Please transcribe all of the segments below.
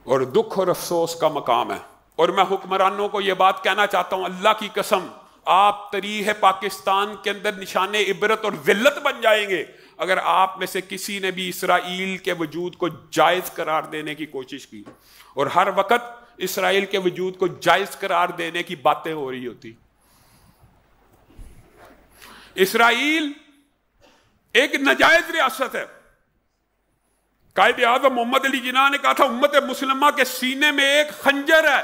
اور دکھ اور افسوس کا مقام ہے. اور میں حکمرانوں کو یہ بات کہنا چاہتا ہوں، اللہ کی قسم آپ تاریخ پاکستان کے اندر نشان عبرت اور ذلت بن جائیں گے اگر آپ میں سے کسی نے بھی اسرائیل کے وجود کو جائز قرار دینے کی کوشش کی. اور ہر وقت اسرائیل کے وجود کو جائز قرار دینے کی باتیں ہو رہی ہوتی. اسرائیل ایک ناجائز ریاست ہے. قائد اعظم محمد علی جناح نے کہا تھا امت مسلمہ کے سینے میں ایک خنجر ہے.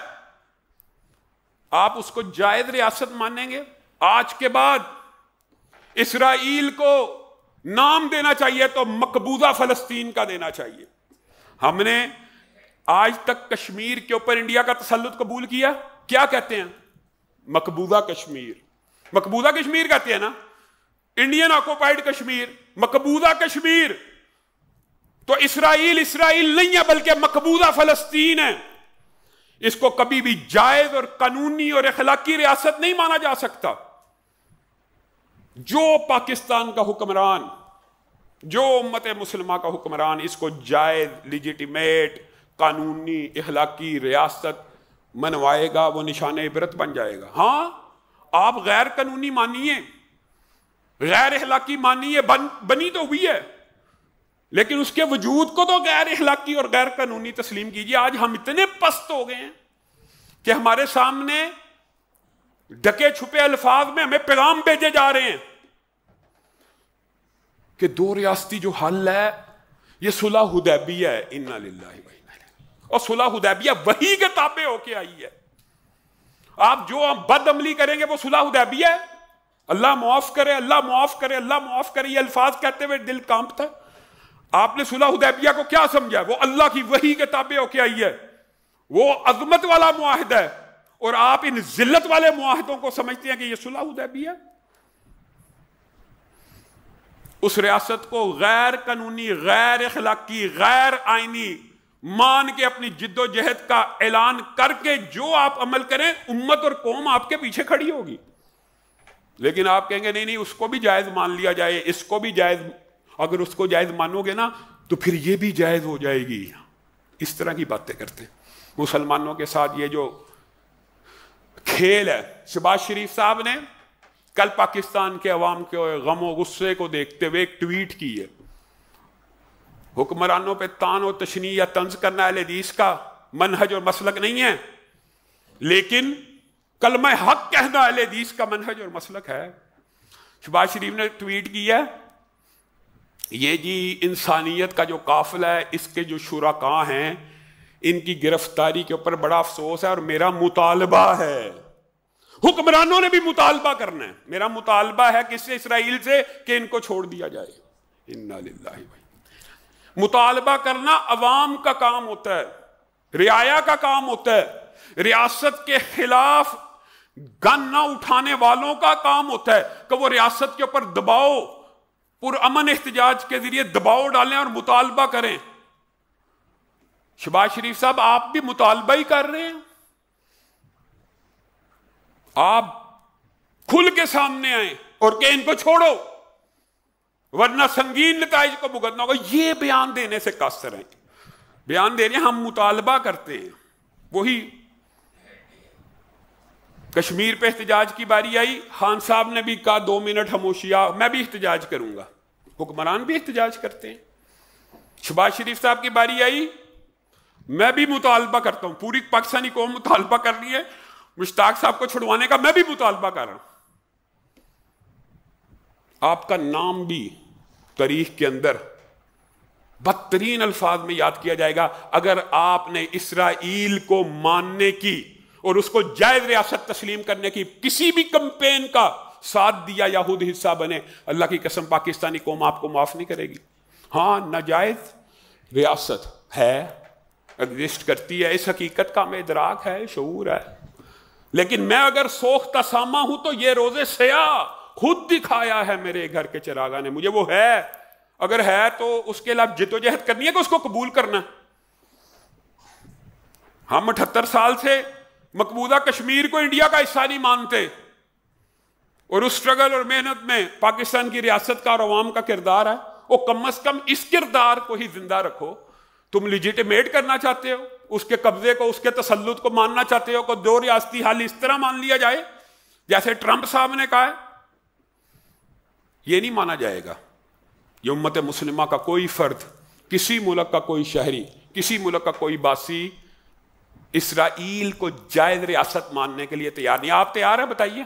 آپ اس کو جائز ریاست مانیں گے؟ آج کے بعد اسرائیل کو نام دینا چاہیے تو مقبوضہ فلسطین کا دینا چاہیے. ہم نے آج تک کشمیر کے اوپر انڈیا کا تسلط قبول کیا. کیا کہتے ہیں؟ مقبوضہ کشمیر. مقبوضہ کشمیر کہتے ہیں نا، انڈین آکوپائیڈ کشمیر، مقبوضہ کشمیر. تو اسرائیل نہیں ہے بلکہ مقبوضہ فلسطین ہے. اس کو کبھی بھی جائز اور قانونی اور اخلاقی ریاست نہیں مانا جا سکتا. جو پاکستان کا حکمران، جو امت مسلمہ کا حکمران اس کو جائز، لیجیٹیمیٹ، قانونی، اخلاقی ریاست منوائے گا وہ نشان عبرت بن جائے گا. ہاں آپ غیر قانونی مانیے، غیر اخلاقی مانیے، بنی تو ہوئی ہے، لیکن اس کے وجود کو تو غیر اخلاقی اور غیر قانونی تسلیم کیجیے. آج ہم اتنے پست ہو گئے ہیں کہ ہمارے سامنے ڈکے چھپے الفاظ میں ہمیں پیغام بھیجے جا رہے ہیں کہ دو ریاستی جو حل ہے یہ صلح حدیبیہ ہے. انا للہ و انا الیہ. اور صلح حدیبیہ وہی کے تابع ہو کے آئی ہے. آپ جو بد عملی کریں گے وہ صلح حدیبیہ ہے. اللہ معاف کرے، اللہ معاف کرے، اللہ معاف کرے، یہ الفاظ کہتے ہوئے دل کانپتا ہے. آپ نے صلح حدیبیہ کو کیا سمجھا؟ وہ اللہ کی وحی کے تابع ہو کے آئی ہے، وہ عظمت والا معاہدہ ہے، اور آپ ان ذلت والے معاہدوں کو سمجھتے ہیں کہ یہ صلح حدیبیہ ہے. اس ریاست کو غیر قانونی، غیر اخلاقی، غیر آئینی مان کے اپنی جد و جہد کا اعلان کر کے جو آپ عمل کریں امت اور قوم آپ کے پیچھے کھڑی ہوگی. لیکن آپ کہیں گے نہیں اس کو بھی جائز مان لیا جائے، اس کو بھی جائز. اگر اس کو جائز مانو گے نا تو پھر یہ بھی جائز ہو جائے گی. اس طرح کی باتیں کرتے مسلمانوں کے ساتھ یہ جو کھیل ہے. شہباز شریف صاحب نے کل پاکستان کے عوام کے غم و غصے کو دیکھتے ہوئے ایک ٹویٹ کی ہے. حکمرانوں پہ تان و تشنیع یا طنز کرنا اہل حدیث کا منہج اور مسلک نہیں ہے، لیکن کلمہ حق کہنا اہل حدیث کا منہج اور مسلک ہے. شہباز شریف نے ٹویٹ کیا ہے یہ جی انسانیت کا جو قافلہ ہے اس کے جو شرکاء ہیں ان کی گرفتاری کے اوپر بڑا افسوس ہے اور میرا مطالبہ ہے. حکمرانوں نے بھی مطالبہ کرنا ہے. میرا مطالبہ ہے کس سے؟ اسرائیل سے کہ ان کو چھوڑ دیا جائے. انا للہ و. مطالبہ کرنا عوام کا کام ہوتا ہے، رعایا کا کام ہوتا ہے. ریاست کے خلاف گن نہ اٹھانے والوں کا کام ہوتا ہے کہ وہ ریاست کے اوپر دباؤ، پرامن احتجاج کے ذریعے دباؤ ڈالیں اور مطالبہ کریں. شہباز شریف صاحب آپ بھی مطالبہ ہی کر رہے ہیں. آپ کھل کے سامنے آئیں اور کہ ان کو چھوڑو ورنہ سنگین نتائج کو بھگتنا ہوگا. یہ بیان دینے سے قاصر ہیں. بیان دے رہے ہیں ہم مطالبہ کرتے ہیں. وہی کشمیر پہ احتجاج کی باری آئی، خان صاحب نے بھی کہا 2 منٹ خاموشیاں، میں بھی احتجاج کروں گا. حکمران بھی احتجاج کرتے ہیں. شہباز شریف صاحب کی باری آئی، میں بھی مطالبہ کرتا ہوں. پوری پاکستانی قوم مطالبہ کر رہی ہے مشتاق صاحب کو چھڑوانے کا، میں بھی مطالبہ کر رہا ہوں. آپ کا نام بھی تاریخ کے اندر بدترین الفاظ میں یاد کیا جائے گا اگر آپ نے اسرائیل کو ماننے کی اور اس کو جائز ریاست تسلیم کرنے کی کسی بھی کمپین کا ساتھ دیا یا خود حصہ بنے. اللہ کی قسم پاکستانی قوم آپ کو معاف نہیں کرے گی. ہاں ناجائز ریاست ہے، ایگزسٹ کرتی ہے، اس حقیقت کا ہمیں ادراک ہے، شعور ہے. لیکن میں اگر سوختہ سامہ ہوں تو یہ روزے سیاہ خود دکھایا ہے میرے گھر کے چراغاں نے مجھے. وہ ہے، اگر ہے تو اس کے خلاف جد و جہد کرنی ہے کہ اس کو قبول کرنا. ہم 78 سال سے مقبوضہ کشمیر کو انڈیا کا حصہ نہیں مانتے، اور اس سٹرگل اور محنت میں پاکستان کی ریاست کا اور عوام کا کردار ہے. وہ کم از کم اس کردار کو ہی زندہ رکھو. تم لیجیٹیمیٹ کرنا چاہتے ہو اس کے قبضے کو، اس کے تسلط کو ماننا چاہتے ہو کہ 2 ریاستی حل اس طرح مان لیا جائے جیسے ٹرمپ صاحب نے کہا ہے، یہ نہیں مانا جائے گا۔ یہ امت مسلمہ کا کوئی فرد، کسی ملک کا کوئی شہری، کسی ملک کا کوئی باسی اسرائیل کو جائز ریاست ماننے کے لیے تیار نہیں۔ آپ تیار ہیں؟ بتائیے۔